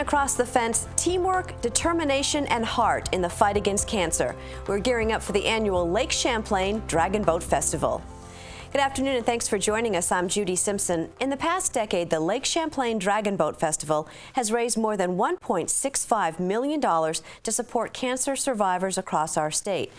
across the fence, teamwork, determination, and heart in the fight against cancer. We're gearing up for the annual Lake Champlain Dragon Boat Festival. Good afternoon and thanks for joining us. I'm Judy Simpson. In the past decade, the Lake Champlain Dragon Boat Festival has raised more than $1.65 million to support cancer survivors across our state.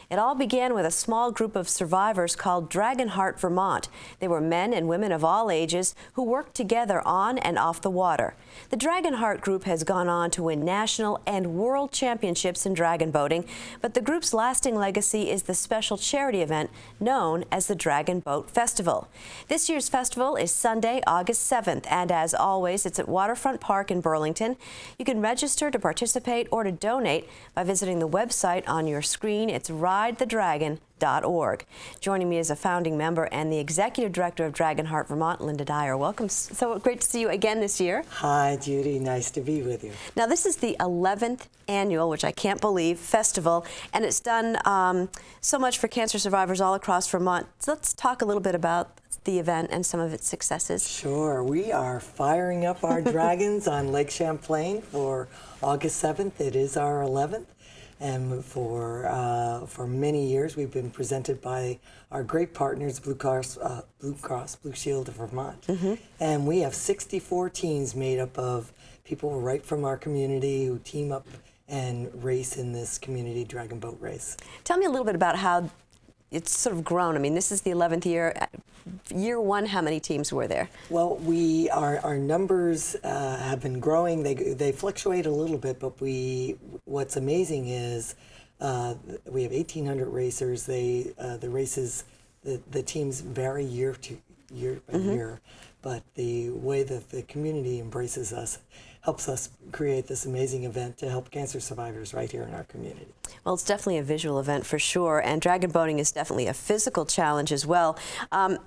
It all began with a small group of survivors called Dragon Heart Vermont. They were men and women of all ages who worked together on and off the water. The Dragon Heart group has gone on to win national and world championships in dragon boating, but the group's lasting legacy is the special charity event known as the Dragon Boat Festival. This year's festival is Sunday, August 7th, and as always, it's at Waterfront Park in Burlington. You can register to participate or to donate by visiting the website on your screen. It's ridethedragon.org. Joining me is a founding member and the executive director of Dragon Heart Vermont, Linda Dyer. Welcome. So great to see you again this year. Hi, Judy. Nice to be with you. Now, this is the 11th annual, which I can't believe, festival, and it's done so much for cancer survivors all across Vermont. So let's talk a little bit about the event and some of its successes. Sure. We are firing up our dragons on Lake Champlain for August 7th. It is our 11th. And for many years, we've been presented by our great partners, Blue Cross Blue Shield of Vermont. Mm-hmm. And we have 64 teams made up of people right from our community who team up and race in this community dragon boat race. Tell me a little bit about how it's sort of grown. I mean, this is the 11th year. Year one, how many teams were there? Well, our numbers have been growing. They fluctuate a little bit, but what's amazing is we have 1,800 racers. The races, the teams vary year by year, but the way that the community embraces us helps us create this amazing event to help cancer survivors right here in our community. Well, it's definitely a visual event for sure, and dragon boating is definitely a physical challenge as well.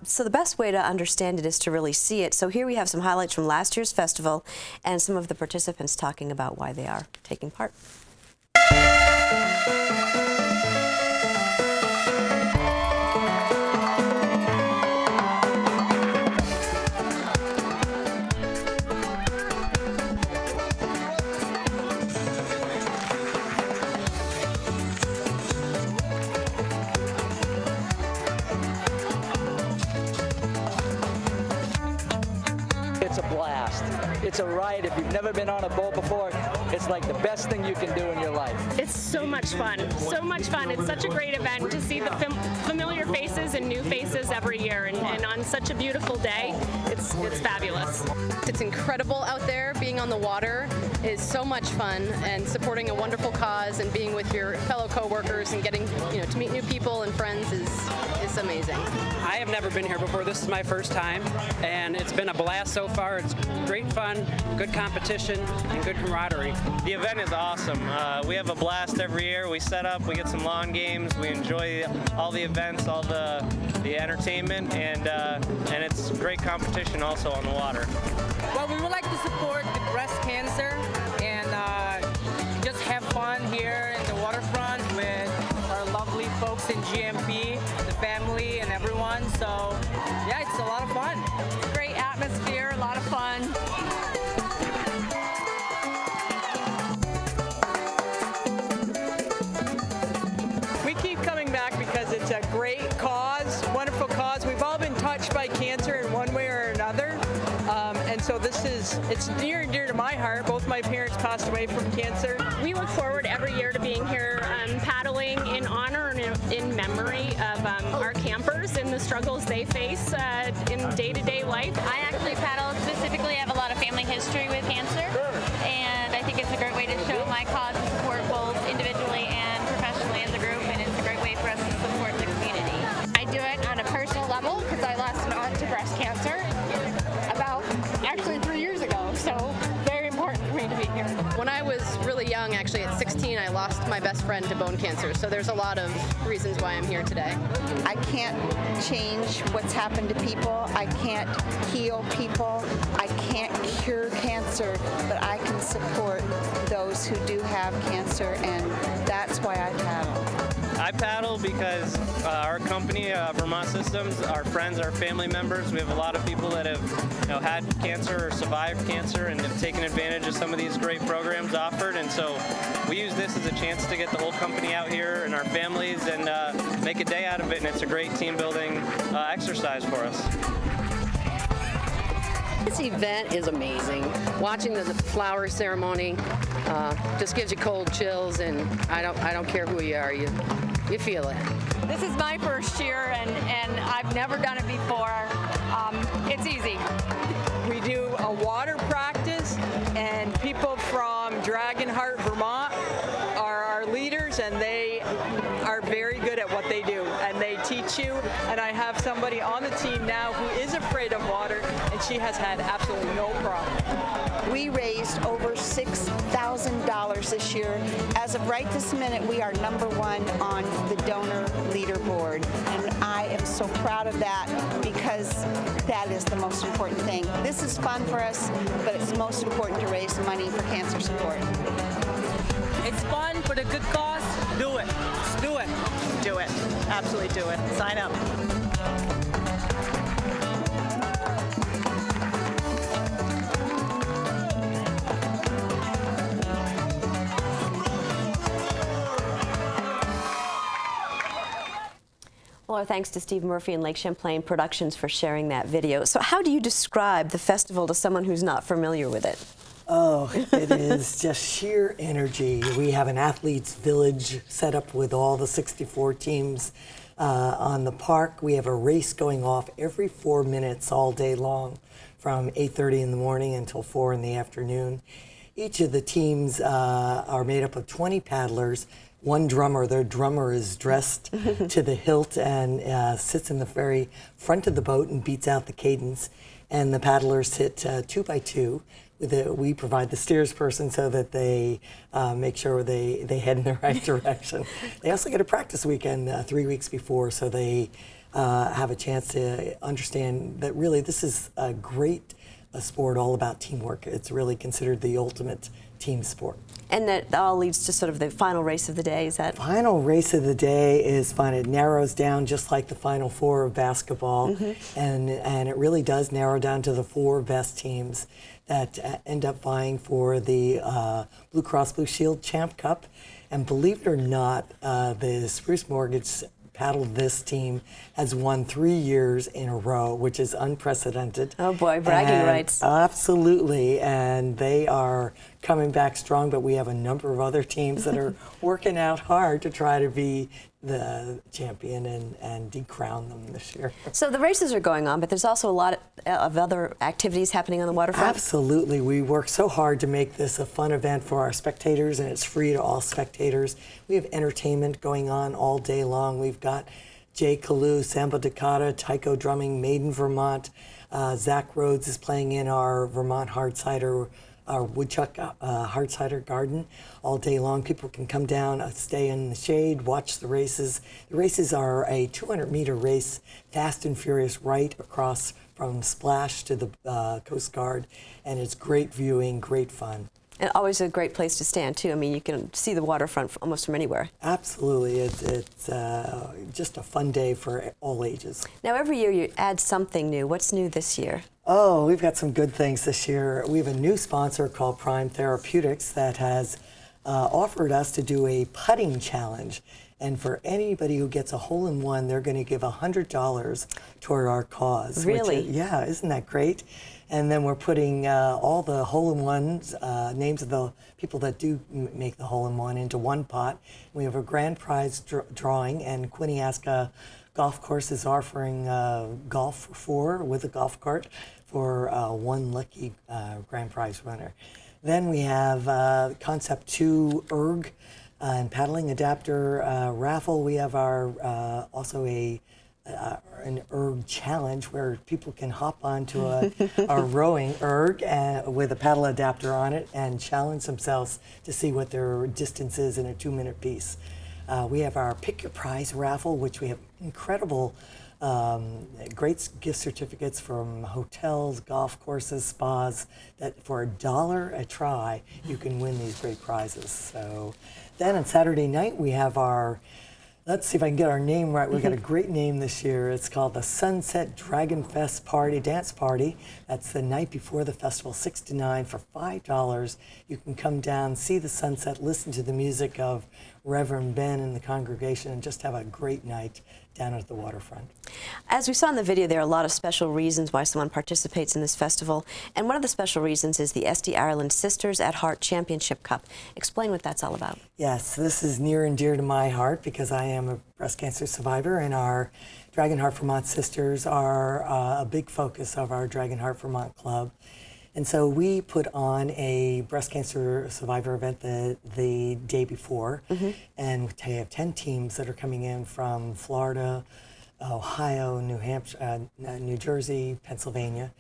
So the best way to understand it is to really see it. So here we have some highlights from last year's festival and some of the participants talking about why they are taking part. It's a blast. It's a ride. If you've never been on a boat before, it's like the best thing you can do in your life. It's so much fun. So much fun. It's such a great event to see the familiar faces and new faces every year, and on such a beautiful day, it's fabulous. It's incredible out there. Being on the water is so much fun, and supporting a wonderful cause and being with your fellow co-workers and getting to meet new people and friends is amazing. I have never been here before. This is my first time, and it's been a blast so far. It's great fun, good competition, and good camaraderie. The event is awesome. We have a blast every year. We set up, we get some lawn games, we enjoy all the events, all the entertainment, and it's great competition also on the water. Well, we would like to support the breast cancer and just have fun here in the waterfront with our lovely folks in GMP, the family and everyone. So yeah, it's a lot of fun. Great atmosphere, a lot of fun. We keep coming back because it's a great cause, wonderful cause. We've all been touched by cancer in one way or another. And so it's near and dear to my heart. Both my parents passed away from cancer. We look forward every year to being here paddling in honor and in memory of our campers and the struggles they face in day-to-day life. I actually paddle specifically. I have a lot of family history with cancer, and I think it's a great way to show my cause and support both individually and professionally as a group, and it's a great way for us to support the community. I do it on a personal level because I lost an aunt to breast cancer about actually 3 years ago, so very important for me to be here. When I was really young, actually at 16, I lost my best friend to bone cancer, so there's a lot of reasons why I'm here today. I can't change what's happened to people. I can't heal people. I can't cure cancer, but I can support those who do have cancer, and that's why I paddle. I paddle because our company, Vermont Systems, our friends, our family members, we have a lot of people that have had cancer or survived cancer and have taken advantage of some of these great programs offered. And so we use this as a chance to get the whole company out here and our families and make a day out of it. And it's a great team building exercise for us. This event is amazing. Watching the flower ceremony just gives you cold chills, and I don't care who you are, you feel it. This is my first year, and I've never done it before. It's easy. We do a water practice, and people from Dragon Heart, Vermont are our leaders, and they are very good at what they do, and they teach you. And I have somebody on the team now who is afraid of water, and she has had absolutely no problem. We raised over $6,000 this year. As of right this minute, we are #1 on the donor leaderboard, and I am so proud of that because that is the most important thing. This is fun for us, but it's most important to raise money for cancer support. It's fun for the good cause. Do it. Just do it. Do it. Absolutely do it. Sign up. Well, our thanks to Steve Murphy and Lake Champlain Productions for sharing that video. So how do you describe the festival to someone who's not familiar with it? Oh, it is just sheer energy. We have an athletes village set up with all the 64 teams on the park. We have a race going off every 4 minutes all day long from 8:30 in the morning until 4 in the afternoon. Each of the teams are made up of 20 paddlers, one drummer. Their drummer is dressed to the hilt and sits in the very front of the boat and beats out the cadence. And the paddlers sit 2 by 2. We provide the steers person so that they make sure they head in the right direction. They also get a practice weekend 3 weeks before, so they have a chance to understand that really this is a great sport all about teamwork. It's really considered the ultimate team sport. And that all leads to sort of the final race of the day, is that? Final race of the day is fun. It narrows down just like the Final Four of basketball, and it really does narrow down to the 4 best teams that end up vying for the Blue Cross Blue Shield Champ Cup. And believe it or not, the Spruce Mortgage Paddle This team has won 3 years in a row, which is unprecedented. Oh boy, bragging rights. Absolutely, and they are coming back strong, but we have a number of other teams that are working out hard to try to be the champion and decrown them this year. So the races are going on, but there's also a lot of other activities happening on the waterfront? Absolutely. We work so hard to make this a fun event for our spectators, and it's free to all spectators. We have entertainment going on all day long. We've got Jay Kalu, Samba Dakota, taiko drumming, Made in Vermont. Zach Rhodes is playing in our Vermont hard cider, our Woodchuck hard cider garden all day long. People can come down, stay in the shade, watch the races. The races are a 200-meter race, fast and furious, right across from Splash to the Coast Guard, and it's great viewing, great fun. And always a great place to stand, too. I mean, you can see the waterfront almost from anywhere. Absolutely. It's just a fun day for all ages. Now, every year you add something new. What's new this year? Oh, we've got some good things this year. We have a new sponsor called Prime Therapeutics that has offered us to do a putting challenge. And for anybody who gets a hole-in-one, they're going to give $100 toward our cause. Really? Yeah, isn't that great? And then we're putting all the hole-in-ones, names of the people that do make the hole-in-one into one pot. We have a grand prize drawing, and Quinniasca Golf Course is offering golf for 4 with a golf cart for one lucky grand prize winner. Then we have Concept 2 ERG and paddling adapter raffle. We have our also an ERG challenge where people can hop onto a rowing ERG with a paddle adapter on it and challenge themselves to see what their distance is in a 2-minute piece. We have our Pick Your Prize raffle, which we have incredible great gift certificates from hotels, golf courses, spas, that for $1 a try, you can win these great prizes. So then on Saturday night, we have our Let's see if I can get our name right. We've got a great name this year. It's called the Sunset Dragon Fest Party, Dance Party. That's the night before the festival, 6 to 9 for $5. You can come down, see the sunset, listen to the music of Reverend Ben and the congregation, and just have a great night down at the waterfront. As we saw in the video, there are a lot of special reasons why someone participates in this festival. And one of the special reasons is the SD Ireland Sisters at Heart Championship Cup. Explain what that's all about. Yes, this is near and dear to my heart because I am a breast cancer survivor, and our Dragon Heart Vermont Sisters are a big focus of our Dragon Heart Vermont Club. And so we put on a breast cancer survivor event the day before, and we have 10 teams that are coming in from Florida, Ohio, New Hampshire, New Jersey, Pennsylvania.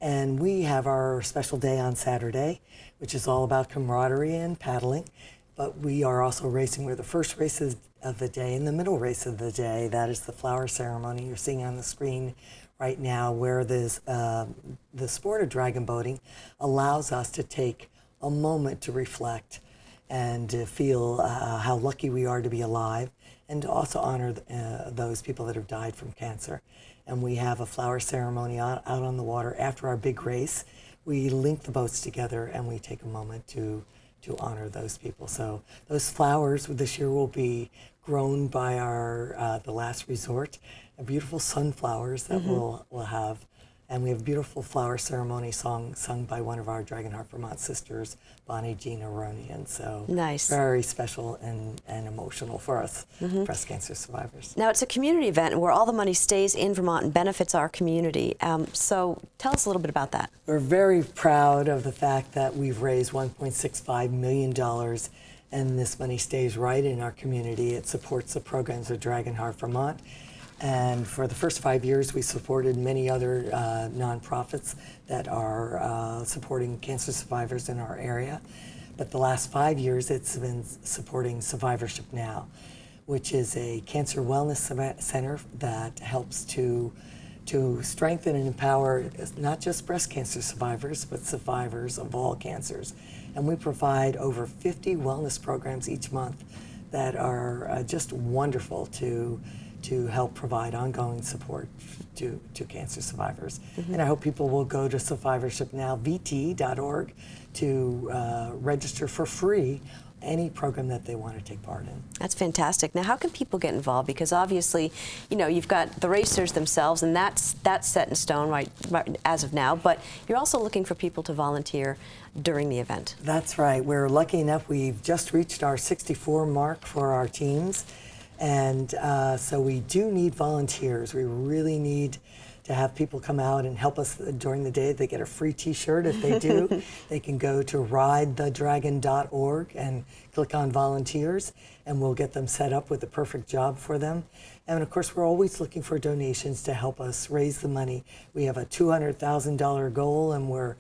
And we have our special day on Saturday, which is all about camaraderie and paddling. But we are also racing. We're the first race of the day and the middle race of the day. That is the flower ceremony you're seeing on the screen right now, where the sport of dragon boating allows us to take a moment to reflect and to feel how lucky we are to be alive, and to also honor those people that have died from cancer. And we have a flower ceremony out on the water after our big race. We link the boats together and we take a moment to honor those people. So those flowers this year will be grown by our the Last Resort, beautiful sunflowers that we'll have. And we have a beautiful flower ceremony song sung by one of our Dragon Heart Vermont sisters, Bonnie Jean Aronian. So nice. Very special and emotional for us breast cancer survivors. Now, it's a community event where all the money stays in Vermont and benefits our community. So tell us a little bit about that. We're very proud of the fact that we've raised $1.65 million, and this money stays right in our community. It supports the programs of Dragon Heart Vermont. And for the first 5 years, we supported many other nonprofits that are supporting cancer survivors in our area. But the last 5 years, it's been supporting Survivorship Now, which is a cancer wellness center that helps to strengthen and empower not just breast cancer survivors, but survivors of all cancers. And we provide over 50 wellness programs each month that are just wonderful to help provide ongoing support to cancer survivors. And I hope people will go to survivorshipnowvt.org to register for free any program that they want to take part in. That's fantastic. Now, how can people get involved? Because obviously, you know, you've got the racers themselves, and that's set in stone right as of now, but you're also looking for people to volunteer during the event. That's right. We're lucky enough, we've just reached our 64 mark for our teams. And so we do need volunteers. We really need to have people come out and help us during the day. They get a free t-shirt if they do. They can go to ridethedragon.org and click on volunteers, and we'll get them set up with the perfect job for them. And of course, we're always looking for donations to help us raise the money. We have a $200,000 goal, and we're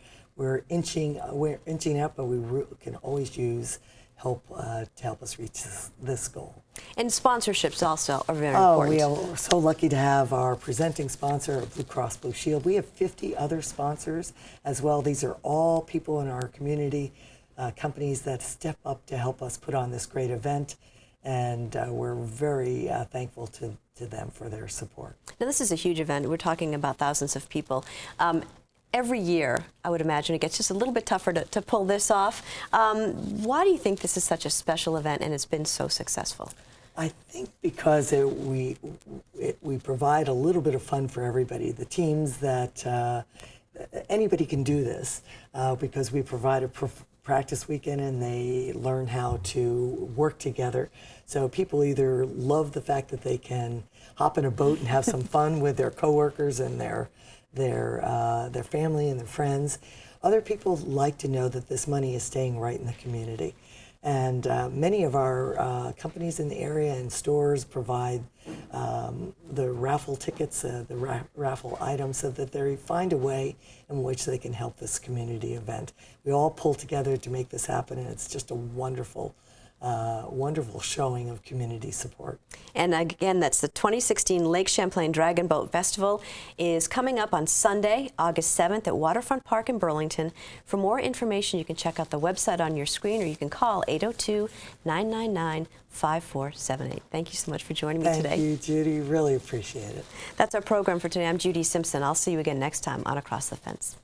inching up, but we can always use help to help us reach this goal. And sponsorships also are very important. We are so lucky to have our presenting sponsor, Blue Cross Blue Shield. We have 50 other sponsors as well. These are all people in our community, companies that step up to help us put on this great event, and we're very thankful to them for their support. Now, this is a huge event. We're talking about thousands of people. Every year, I would imagine, it gets just a little bit tougher to pull this off. Why do you think this is such a special event and it's been so successful? I think because we provide a little bit of fun for everybody. The teams that anybody can do this because we provide a practice weekend and they learn how to work together. So people either love the fact that they can hop in a boat and have some fun with their coworkers and their family and their friends. Other people like to know that this money is staying right in the community. And many of our companies in the area and stores provide the raffle tickets, the raffle items, so that they find a way in which they can help this community event. We all pull together to make this happen, and it's just a wonderful wonderful showing of community support. And again, that's the 2016 Lake Champlain Dragon Boat Festival is coming up on Sunday, August 7th at Waterfront Park in Burlington. For more information, you can check out the website on your screen, or you can call 802-999-5478. Thank you so much for joining me today. Thank you, Judy. Really appreciate it. That's our program for today. I'm Judy Simpson. I'll see you again next time on Across the Fence.